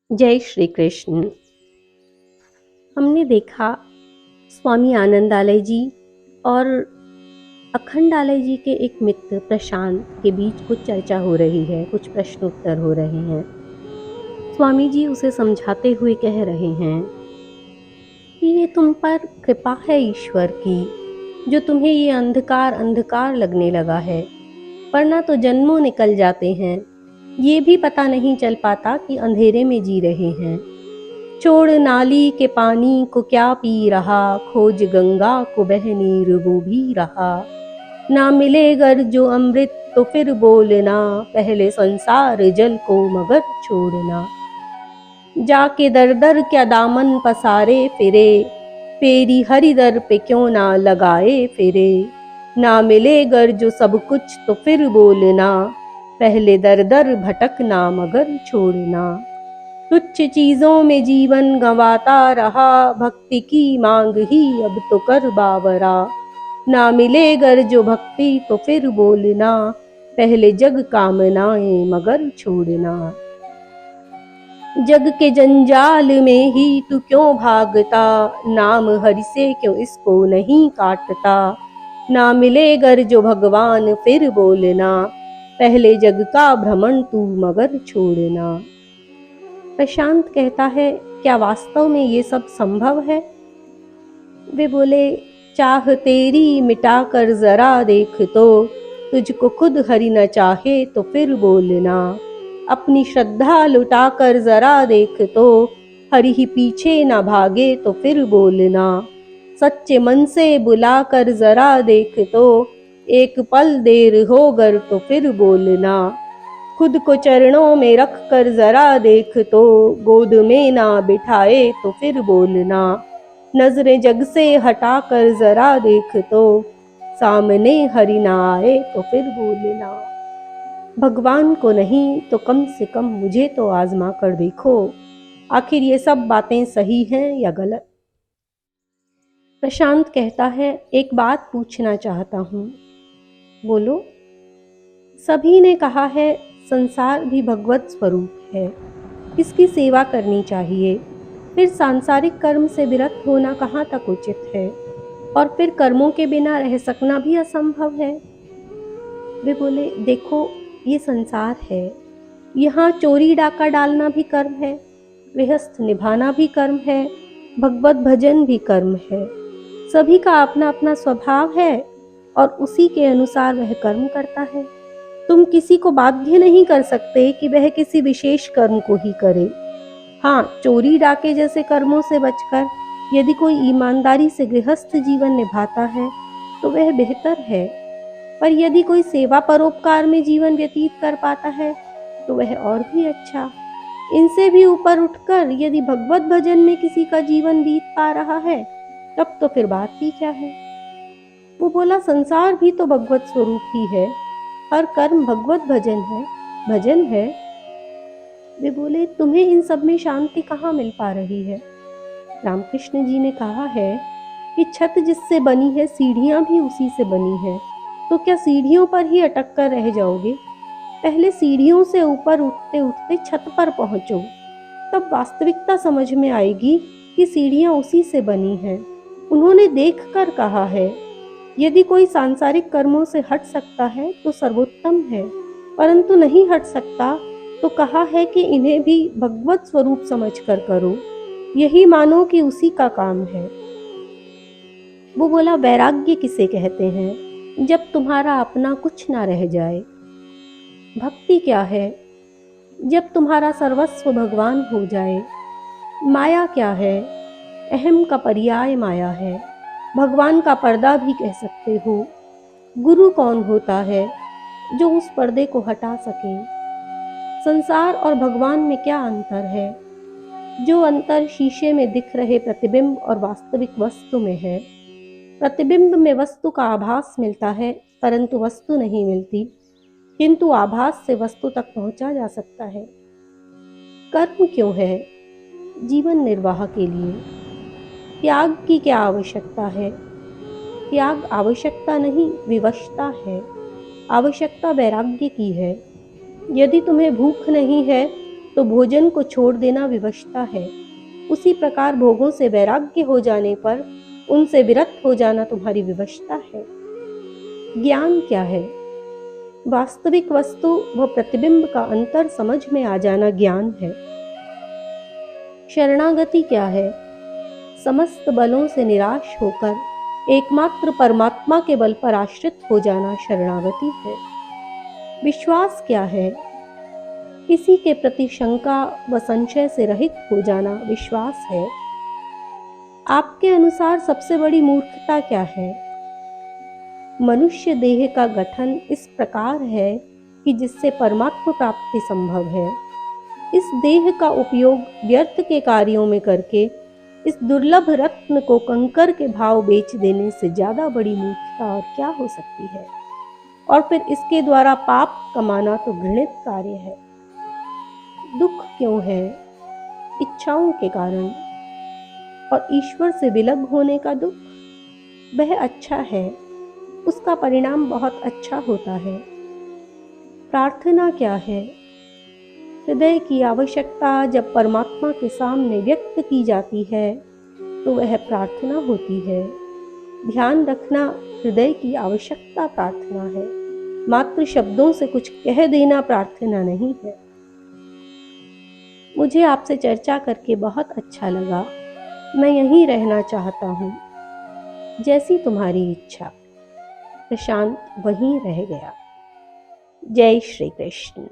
जय श्री कृष्ण। हमने देखा स्वामी आनंदालय जी और अखंडालय जी के एक मित्र प्रशांत के बीच कुछ चर्चा हो रही है, कुछ प्रश्न उत्तर हो रहे हैं। स्वामी जी उसे समझाते हुए कह रहे हैं कि ये तुम पर कृपा है ईश्वर की, जो तुम्हें ये अंधकार अंधकार लगने लगा है, वरना तो जन्मों निकल जाते हैं, ये भी पता नहीं चल पाता कि अंधेरे में जी रहे हैं। छोड़ नाली के पानी को क्या पी रहा, खोज गंगा को बह नीर वो भी रहा। ना मिले गर जो अमृत तो फिर बोलना, पहले संसार जल को मगर छोड़ना। जाके दर दर क्या दामन पसारे फिरे, फेरी हरि दर पे क्यों ना लगाए फिरे। ना मिले गर जो सब कुछ तो फिर बोलना, पहले दर दर भटकना मगर छोड़ना। तुच्छ चीजों में जीवन गंवाता रहा, भक्ति की मांग ही अब तो कर बावरा। ना मिले गर जो भक्ति तो फिर बोलना, पहले जग कामनाएं मगर छोड़ना। जग के जंजाल में ही तू क्यों भागता, नाम हरि से क्यों इसको नहीं काटता। ना मिले गर जो भगवान फिर बोलना, पहले जग का भ्रमण तू मगर छोड़ना। प्रशांत कहता है, क्या वास्तव में ये सब संभव है? वे बोले, चाह तेरी मिटा कर जरा देख तो, तुझको खुद हरि न चाहे तो फिर बोलना। अपनी श्रद्धा लुटा कर जरा देख तो, हरि ही पीछे न भागे तो फिर बोलना। सच्चे मन से बुला कर जरा देख तो, एक पल देर हो गर तो फिर बोलना। खुद को चरणों में रख कर जरा देख तो, गोद में ना बिठाए तो फिर बोलना। नजरें जग से हटा कर जरा देख तो, सामने हरि ना आए तो फिर बोलना। भगवान को नहीं तो कम से कम मुझे तो आजमा कर देखो, आखिर ये सब बातें सही हैं या गलत। प्रशांत कहता है, एक बात पूछना चाहता हूँ। बोलो। सभी ने कहा है संसार भी भगवत स्वरूप है, इसकी सेवा करनी चाहिए, फिर सांसारिक कर्म से विरत होना कहाँ तक उचित है, और फिर कर्मों के बिना रह सकना भी असंभव है। वे बोले, देखो ये संसार है, यहाँ चोरी डाका डालना भी कर्म है, गृहस्थ निभाना भी कर्म है, भगवत भजन भी कर्म है। सभी का अपना अपना स्वभाव है और उसी के अनुसार वह कर्म करता है। तुम किसी को बाध्य नहीं कर सकते कि वह किसी विशेष कर्म को ही करे। हाँ, चोरी डाके जैसे कर्मों से बचकर यदि कोई ईमानदारी से गृहस्थ जीवन निभाता है तो वह बेहतर है, पर यदि कोई सेवा परोपकार में जीवन व्यतीत कर पाता है तो वह और भी अच्छा। इनसे भी ऊपर उठकर यदि भगवत भजन में किसी का जीवन बीत पा रहा है तब तो फिर बात ही क्या है। वो बोला, संसार भी तो भगवत स्वरूप ही है, हर कर्म भगवत भजन है। वे बोले, तुम्हें इन सब में शांति कहाँ मिल पा रही है? रामकृष्ण जी ने कहा है कि छत जिससे बनी है सीढ़ियां भी उसी से बनी है, तो क्या सीढ़ियों पर ही अटक कर रह जाओगे? पहले सीढ़ियों से ऊपर उठते उठते छत पर पहुंचो, तब वास्तविकता समझ में आएगी कि सीढ़ियां उसी से बनी हैं। उन्होंने देख कर कहा है, यदि कोई सांसारिक कर्मों से हट सकता है तो सर्वोत्तम है, परंतु नहीं हट सकता तो कहा है कि इन्हें भी भगवत स्वरूप समझकर करो, यही मानो कि उसी का काम है। वो बोला, वैराग्य किसे कहते हैं? जब तुम्हारा अपना कुछ ना रह जाए। भक्ति क्या है? जब तुम्हारा सर्वस्व भगवान हो जाए। माया क्या है? अहम का पर्याय माया है, भगवान का पर्दा भी कह सकते हो। गुरु कौन होता है? जो उस पर्दे को हटा सके। संसार और भगवान में क्या अंतर है? जो अंतर शीशे में दिख रहे प्रतिबिंब और वास्तविक वस्तु में है। प्रतिबिंब में वस्तु का आभास मिलता है, परंतु वस्तु नहीं मिलती, किंतु आभास से वस्तु तक पहुंचा जा सकता है। कर्म क्यों है? जीवन निर्वाह के लिए। त्याग की क्या आवश्यकता है? त्याग आवश्यकता नहीं, विवशता है। आवश्यकता वैराग्य की है। यदि तुम्हें भूख नहीं है तो भोजन को छोड़ देना विवशता है, उसी प्रकार भोगों से वैराग्य हो जाने पर उनसे विरक्त हो जाना तुम्हारी विवशता है। ज्ञान क्या है? वास्तविक वस्तु व प्रतिबिंब का अंतर समझ में आ जाना ज्ञान है। शरणागति क्या है? समस्त बलों से निराश होकर एकमात्र परमात्मा के बल पर आश्रित हो जाना शरणागति है। विश्वास क्या है? किसी के प्रति शंका व संशय से रहित हो जाना विश्वास है। आपके अनुसार सबसे बड़ी मूर्खता क्या है? मनुष्य देह का गठन इस प्रकार है कि जिससे परमात्मा प्राप्ति संभव है। इस देह का उपयोग व्यर्थ के कार्यों में करके इस दुर्लभ रत्न को कंकर के भाव बेच देने से ज्यादा बड़ी मूर्खता और क्या हो सकती है। और फिर इसके द्वारा पाप कमाना तो घृणित कार्य है। दुख क्यों है? इच्छाओं के कारण। और ईश्वर से विलग होने का दुख, वह अच्छा है, उसका परिणाम बहुत अच्छा होता है। प्रार्थना क्या है? हृदय की आवश्यकता जब परमात्मा के सामने व्यक्त की जाती है तो वह प्रार्थना होती है। ध्यान रखना, हृदय की आवश्यकता प्रार्थना है, मात्र शब्दों से कुछ कह देना प्रार्थना नहीं है। मुझे आपसे चर्चा करके बहुत अच्छा लगा। मैं यहीं रहना चाहता हूँ। जैसी तुम्हारी इच्छा। प्रशांत वहीं रह गया। जय श्री कृष्ण।